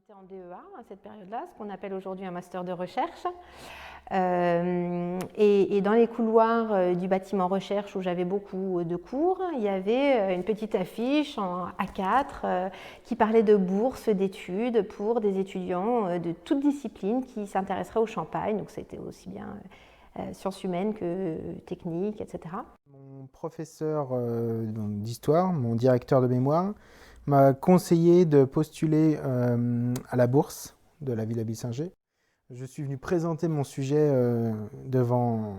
J'étais en DEA à cette période-là, ce qu'on appelle aujourd'hui un master de recherche. Et dans les couloirs du bâtiment recherche où j'avais beaucoup de cours, il y avait une petite affiche en A4 qui parlait de bourses d'études pour des étudiants de toutes disciplines qui s'intéresseraient au champagne. Donc c'était aussi bien sciences humaines que techniques, etc. Mon professeur d'histoire, mon directeur de mémoire, m'a conseillé de postuler à la bourse de la Villa Bissinger. Je suis venu présenter mon sujet devant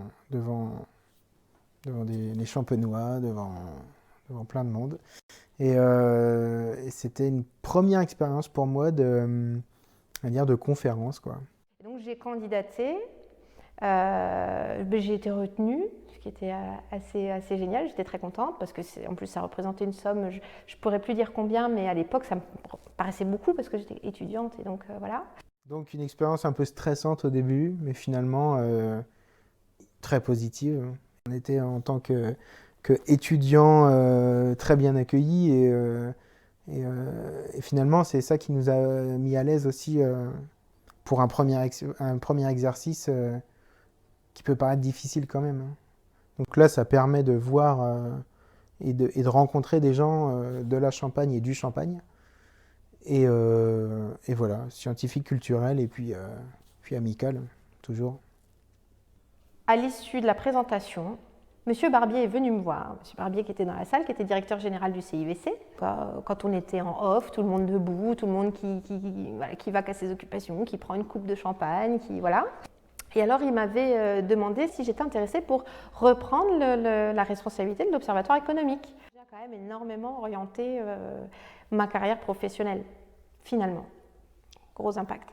les champenois, devant plein de monde. Et c'était une première expérience pour moi de conférence, quoi. Donc j'ai candidaté, j'ai été retenue, ce qui était assez génial. J'étais très contente parce que en plus ça représentait une somme, je ne pourrais plus dire combien, mais à l'époque ça me paraissait beaucoup parce que j'étais étudiante et donc voilà. Donc une expérience un peu stressante au début, mais finalement très positive. On était en tant qu'étudiants très bien accueillis et finalement c'est ça qui nous a mis à l'aise aussi pour un premier exercice qui peut paraître difficile quand même. Donc là ça permet de voir et de rencontrer des gens de la Champagne et du Champagne. Et voilà, scientifique, culturel et puis amical, toujours. À l'issue de la présentation, Monsieur Barbier est venu me voir. Monsieur Barbier qui était dans la salle, qui était directeur général du CIVC. Quand on était en off, tout le monde debout, tout le monde qui va qu'à ses occupations, qui prend une coupe de champagne, voilà. Et alors il m'avait demandé si j'étais intéressée pour reprendre la responsabilité de l'Observatoire économique. J'ai quand même énormément orienté ma carrière professionnelle, finalement. Gros impact.